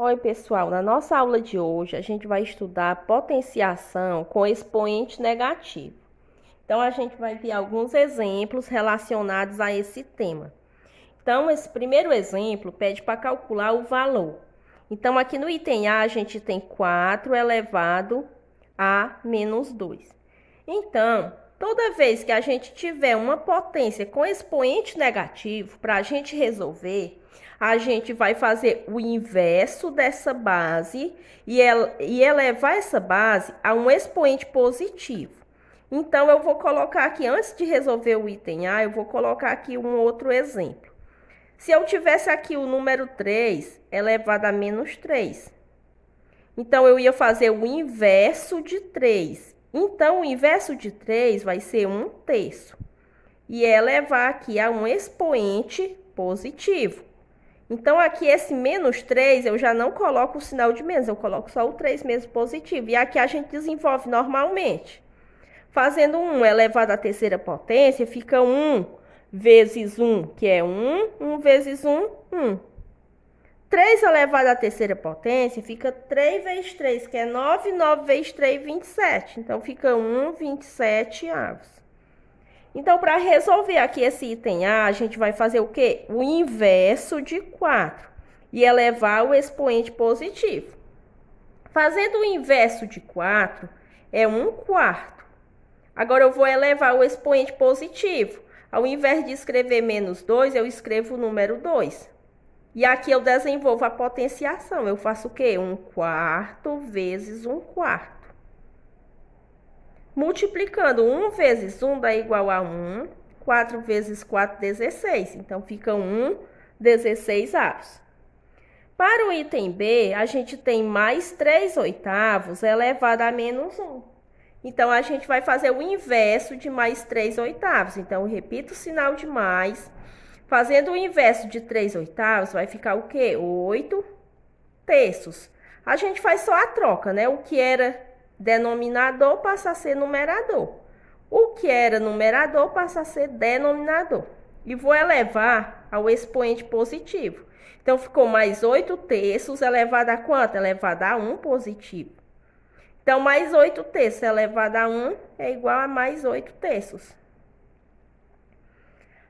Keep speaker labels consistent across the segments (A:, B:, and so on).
A: Oi, pessoal. Na nossa aula de hoje, a gente vai estudar potenciação com expoente negativo. Então, a gente vai ver alguns exemplos relacionados a esse tema. Então, esse primeiro exemplo pede para calcular o valor. Então, aqui no item A, a gente tem 4 elevado a menos 2. Então, toda vez que a gente tiver uma potência com expoente negativo, para a gente resolver, a gente vai fazer o inverso dessa base e elevar essa base a um expoente positivo. Então, eu vou colocar aqui, antes de resolver o item A, eu vou colocar aqui um outro exemplo. Se eu tivesse aqui o número 3 elevado a menos 3, então eu ia fazer o inverso de 3. Então, o inverso de 3 vai ser 1/3. E elevar aqui a um expoente positivo. Então, aqui esse menos 3, eu já não coloco o sinal de menos, eu coloco só o 3 mesmo positivo. E aqui a gente desenvolve normalmente. Fazendo 1 elevado à terceira potência, fica 1 vezes 1, que é 1. 1 vezes 1, 1. 3 elevado à terceira potência, fica 3 vezes 3, que é 9. 9 vezes 3, 27. Então, fica 1/27 avos. Então, para resolver aqui esse item A, a gente vai fazer o quê? O inverso de 4 e elevar o expoente positivo. Fazendo o inverso de 4 é 1/4. Agora, eu vou elevar o expoente positivo. Ao invés de escrever menos 2, eu escrevo o número 2. E aqui eu desenvolvo a potenciação. Eu faço o quê? 1/4 vezes 1/4. Multiplicando 1 vezes 1 dá igual a 1. 4 vezes 4, 16. Então, fica 1/16 avos. Para o item B, a gente tem mais 3/8 elevado a menos 1. Então, a gente vai fazer o inverso de mais 3/8. Então, eu repito o sinal de mais. Fazendo o inverso de 3/8, vai ficar o quê? 8/3. A gente faz só a troca, né? O que era denominador passa a ser numerador. O que era numerador passa a ser denominador. E vou elevar ao expoente positivo. Então, ficou mais 8/3 elevado a quanto? Elevado a 1 positivo. Então, mais 8/3 elevado a 1 é igual a mais 8/3.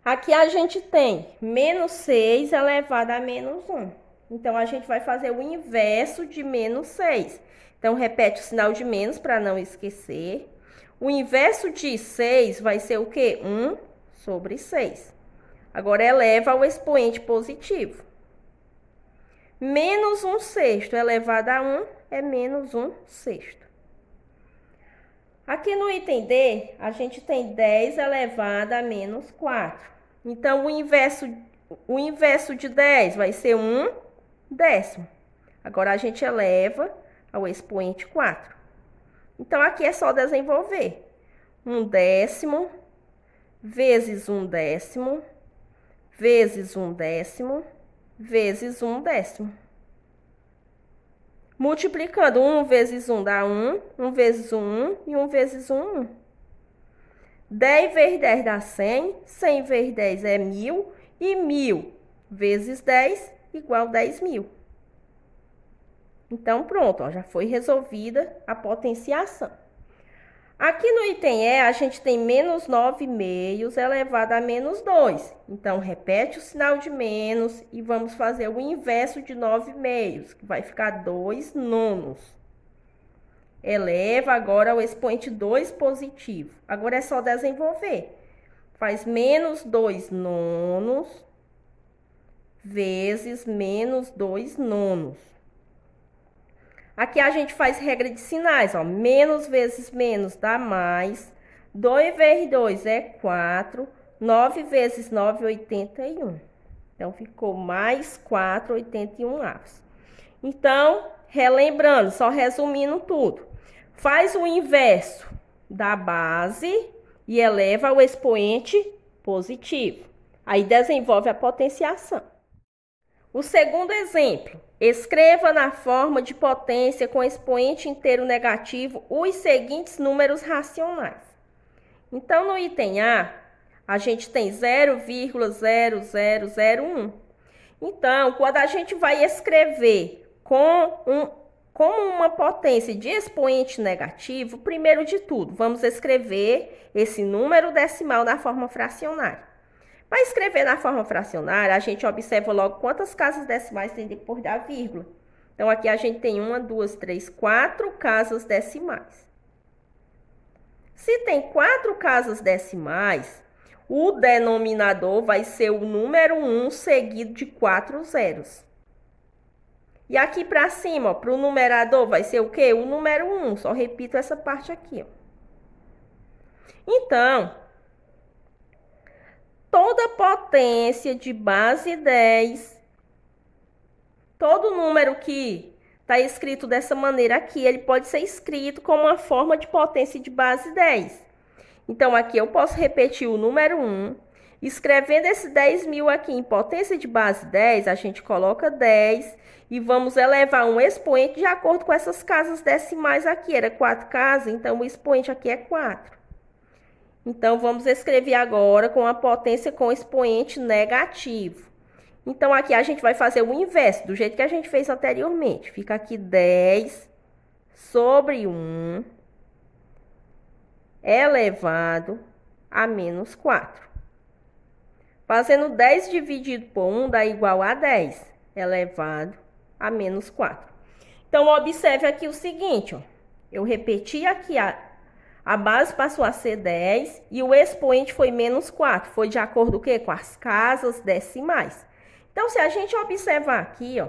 A: Aqui a gente tem menos 6 elevado a menos 1. Então, a gente vai fazer o inverso de menos 6. Então, repete o sinal de menos para não esquecer. O inverso de 6 vai ser o quê? 1/6. Agora, eleva ao expoente positivo. Menos 1/6 elevado a 1 é menos 1/6. Aqui no item D, a gente tem 10 elevado a menos 4. Então, o inverso de 10 vai ser 1/10. Agora, a gente eleva ao expoente 4. Então, aqui é só desenvolver. 1/10 vezes 1/10 vezes 1/10 vezes 1/10. Multiplicando 1 vezes 1 dá 1, 1 vezes 1, 1 e 1 vezes 1, 1. 10 vezes 10 dá 100, 100 vezes 10 é 1.000 e 1.000 vezes 10 igual 10.000. Então, pronto, ó, já foi resolvida a potenciação. Aqui no item E, a gente tem menos 9/2 elevado a menos 2. Então, repete o sinal de menos e vamos fazer o inverso de 9/2, que vai ficar 2/9. Eleva agora ao expoente 2 positivo. Agora é só desenvolver. Faz menos 2/9 vezes menos 2/9. Aqui a gente faz regra de sinais, ó. Menos vezes menos dá mais. 2 vezes 2 é 4. 9 vezes 9, 81. Então, ficou mais 4, 81 avos. Então, relembrando, só resumindo tudo. Faz o inverso da base e eleva ao expoente positivo. Aí, desenvolve a potenciação. O segundo exemplo, escreva na forma de potência com expoente inteiro negativo os seguintes números racionais. Então, no item A, a gente tem 0,0001. Então, quando a gente vai escrever como uma potência de expoente negativo, primeiro de tudo, vamos escrever esse número decimal na forma fracionária. Para escrever na forma fracionária, a gente observa logo quantas casas decimais tem depois da vírgula. Então, aqui a gente tem 1, 2, 3, 4 casas decimais. Se tem 4 casas decimais, o denominador vai ser o número 1 seguido de 4 zeros. E aqui para cima, para o numerador, vai ser o quê? O número 1. Só repito essa parte aqui. Então, toda potência de base 10, todo número que está escrito dessa maneira aqui, ele pode ser escrito como uma forma de potência de base 10. Então, aqui eu posso repetir o número 1. Escrevendo esse 10.000 aqui em potência de base 10, a gente coloca 10 e vamos elevar um expoente de acordo com essas casas decimais aqui. Era 4 casas, então o expoente aqui é 4. Então, vamos escrever agora com a potência com expoente negativo. Então, aqui a gente vai fazer o inverso, do jeito que a gente fez anteriormente. Fica aqui 10 sobre 1 elevado a menos 4. Fazendo 10 dividido por 1 dá igual a 10 elevado a menos 4. Então, observe aqui o seguinte, ó. Eu repeti aqui a base passou a ser 10 e o expoente foi menos 4. Foi de acordo com o quê? Com as casas decimais. Então, se a gente observar aqui, ó,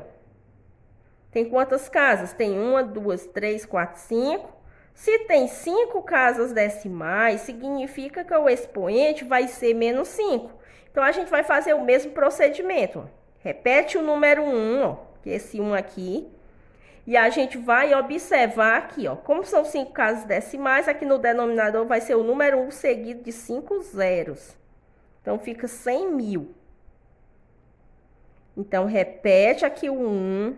A: tem quantas casas? Tem 1, 2, 3, 4, 5. Se tem 5 casas decimais, significa que o expoente vai ser menos 5. Então, a gente vai fazer o mesmo procedimento. Ó. Repete o número 1, ó, que é esse 1 aqui. E a gente vai observar aqui, ó, como são 5 casas decimais, aqui no denominador vai ser o número 1 seguido de 5 zeros. Então, fica 100.000. Então, repete aqui o 1.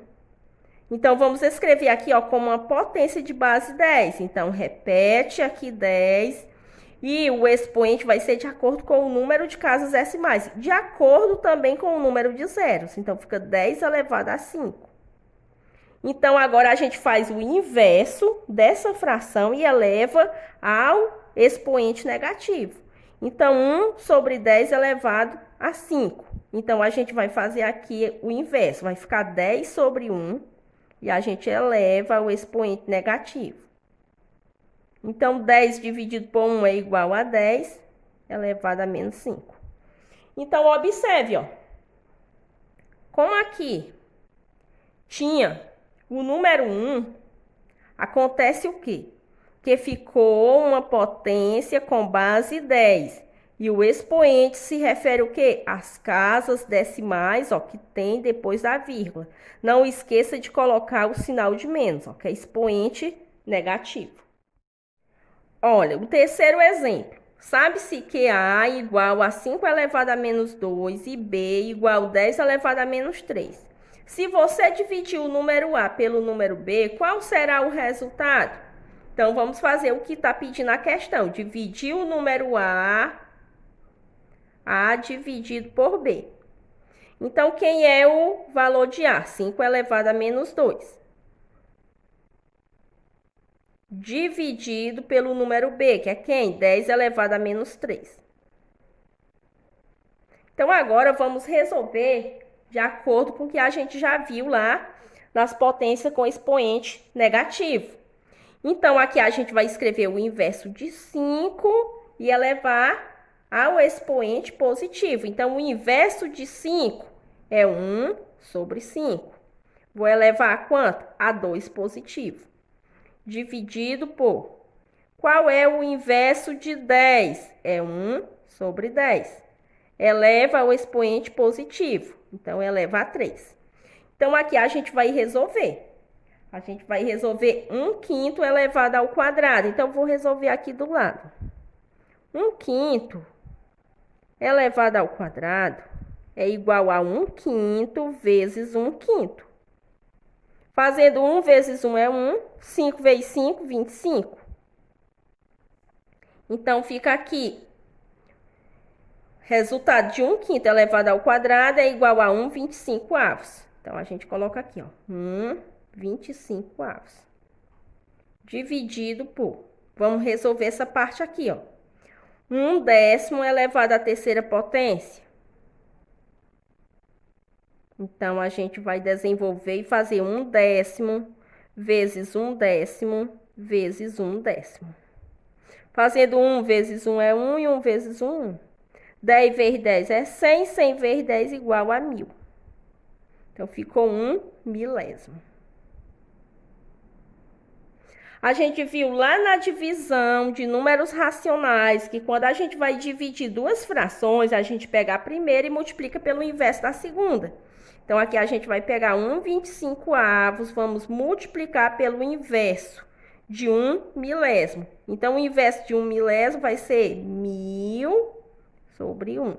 A: Então, vamos escrever aqui, ó, como uma potência de base 10. Então, repete aqui 10. E o expoente vai ser de acordo com o número de casas decimais. De acordo também com o número de zeros. Então, fica 10 elevado a 5. Então, agora a gente faz o inverso dessa fração e eleva ao expoente negativo. Então, 1 sobre 10 elevado a 5. Então, a gente vai fazer aqui o inverso. Vai ficar 10 sobre 1 e a gente eleva o expoente negativo. Então, 10 dividido por 1 é igual a 10 elevado a menos 5. Então, observe, ó. Como aqui tinha o número 1, acontece o quê? Que ficou uma potência com base 10. E o expoente se refere o quê? Às casas decimais, ó, que tem depois da vírgula. Não esqueça de colocar o sinal de menos, ó, que é expoente negativo. Olha, o terceiro exemplo. Sabe-se que A igual a 5 elevado a menos 2 e B igual a 10 elevado a menos 3. Se você dividir o número A pelo número B, qual será o resultado? Então, vamos fazer o que está pedindo a questão. Dividir o número A dividido por B. Então, quem é o valor de A? 5 elevado a menos 2. Dividido pelo número B, que é quem? 10 elevado a menos 3. Então, agora vamos resolver de acordo com o que a gente já viu lá nas potências com expoente negativo. Então, aqui a gente vai escrever o inverso de 5 e elevar ao expoente positivo. Então, o inverso de 5 é 1 sobre 5. Vou elevar a quanto? A 2 positivo. Dividido por... Qual é o inverso de 10? É 1 sobre 10. Eleva ao expoente positivo. Então, eleva a 3. Então, aqui a gente vai resolver. A gente vai resolver 1/5 elevado ao quadrado. Então, vou resolver aqui do lado. 1/5 elevado ao quadrado é igual a 1/5 vezes 1/5. Fazendo 1 vezes 1 é 1. 5 vezes 5, 25. Então, fica aqui. Resultado de 1/5 elevado ao quadrado é igual a 1/25 avos. Então, a gente coloca aqui, ó. 1 25 avos. Dividido por... Vamos resolver essa parte aqui, ó. 1/10 elevado à terceira potência. Então, a gente vai desenvolver e fazer 1/10 vezes 1/10 vezes 1/10. Fazendo 1 vezes 1 é 1 e 1 vezes 1, 1. 10 vezes 10 é 100, 100 vezes 10 igual a 1000. Então, ficou 1 milésimo. A gente viu lá na divisão de números racionais que quando a gente vai dividir duas frações, a gente pega a primeira e multiplica pelo inverso da segunda. Então, aqui a gente vai pegar 1/25 avos, vamos multiplicar pelo inverso de 1 milésimo. Então, o inverso de 1 milésimo vai ser 1000 sobre 1.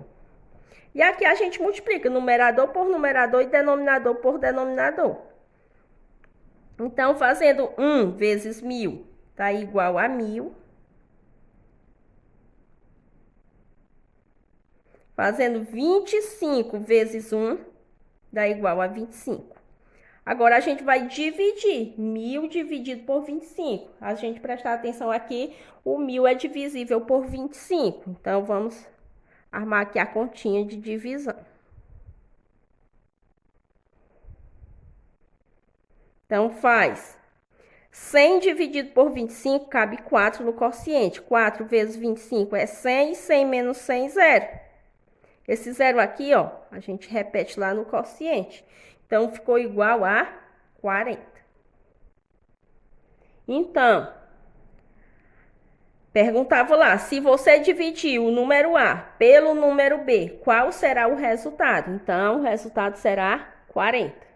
A: E aqui a gente multiplica numerador por numerador e denominador por denominador. Então, fazendo 1 vezes 1000, tá igual a 1000. Fazendo 25 vezes 1, dá igual a 25. Agora, a gente vai dividir 1000 dividido por 25. A gente prestar atenção aqui, o 1000 é divisível por 25. Então, vamos armar aqui a continha de divisão. Então, faz 100 dividido por 25, cabe 4 no quociente. 4 vezes 25 é 100, 100 menos 100, 0. Esse 0 aqui, ó, a gente repete lá no quociente. Então, ficou igual a 40. Então, perguntava lá, se você dividir o número A pelo número B, qual será o resultado? Então, o resultado será 40.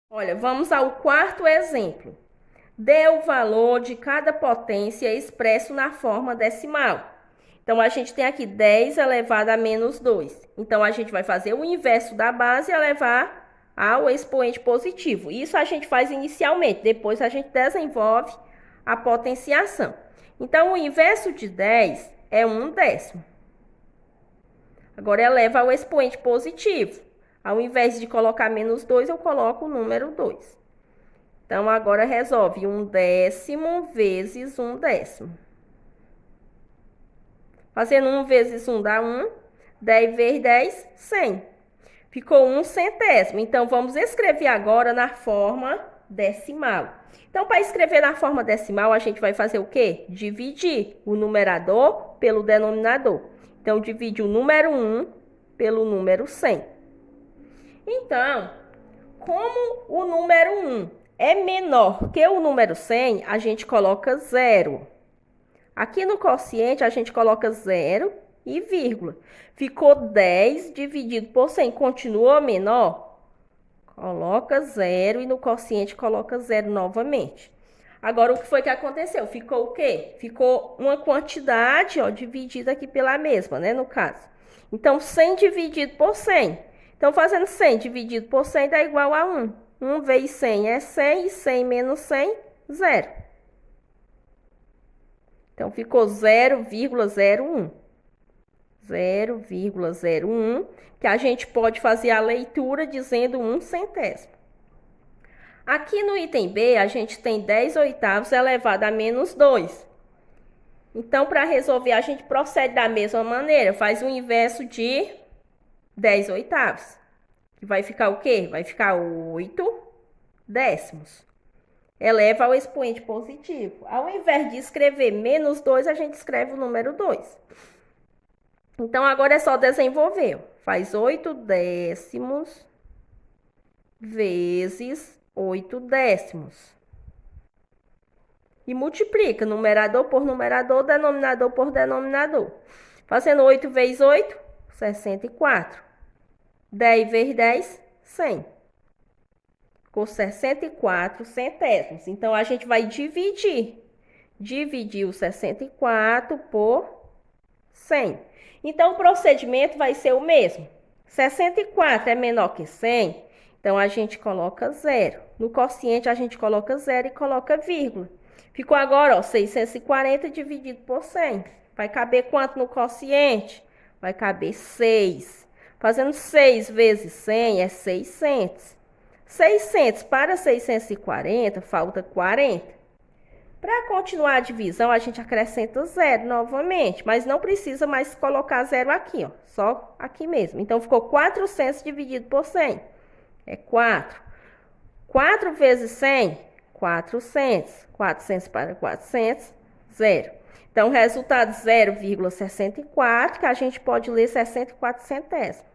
A: Olha, vamos ao quarto exemplo. Dê o valor de cada potência expresso na forma decimal. Então, a gente tem aqui 10 elevado a menos 2. Então, a gente vai fazer o inverso da base e elevar ao expoente positivo. Isso a gente faz inicialmente, depois a gente desenvolve a potenciação. Então, o inverso de 10 é 1/10. Agora, eleva ao expoente positivo. Ao invés de colocar menos 2, eu coloco o número 2. Então, agora resolve 1/10 vezes 1/10. Fazendo 1 vezes 1 dá 1. 10 vezes 10, 100. Ficou 1 centésimo. Então, vamos escrever agora na forma decimal. Então, para escrever na forma decimal, a gente vai fazer o quê? Dividir o numerador pelo denominador. Então, divide o número 1 pelo número 100. Então, como o número 1 é menor que o número 100, a gente coloca 0. Aqui no quociente, a gente coloca 0 e vírgula. Ficou 10 dividido por 100. Continua menor? Coloca 0 e no quociente coloca 0 novamente. Agora, o que foi que aconteceu? Ficou o quê? Ficou uma quantidade, ó, dividida aqui pela mesma, né, no caso. Então, 100 dividido por 100. Então, fazendo 100 dividido por 100 dá igual a 1. 1 vezes 100 é 100 e 100 menos 100, 0. Então, ficou 0,01. 0,01, que a gente pode fazer a leitura dizendo 1 centésimo. Aqui no item B, a gente tem 10 oitavos elevado a menos 2. Então, para resolver, a gente procede da mesma maneira. Faz o inverso de 10 oitavos. Que vai ficar o quê? Vai ficar 8 décimos. Eleva ao expoente positivo. Ao invés de escrever menos 2, a gente escreve o número 2. Então, agora é só desenvolver. Faz 8 décimos vezes 8 décimos. E multiplica numerador por numerador, denominador por denominador. Fazendo 8 vezes 8, 64. 10 vezes 10, 100. Ficou 64 centésimos. Então, a gente vai dividir. Dividir o 64 por 100. Então, o procedimento vai ser o mesmo. 64 é menor que 100, então a gente coloca 0. No quociente, a gente coloca 0 e coloca vírgula. Ficou agora, ó, 640 dividido por 100. Vai caber quanto no quociente? Vai caber 6. Fazendo 6 vezes 100 é 600. 600 para 640, falta 40. Para continuar a divisão, a gente acrescenta zero novamente, mas não precisa mais colocar zero aqui, ó, só aqui mesmo. Então, ficou 400 dividido por 100. É 4. 4 vezes 100, 400. 400 para 400, zero. Então, o resultado 0,64, que a gente pode ler 64 centésimos.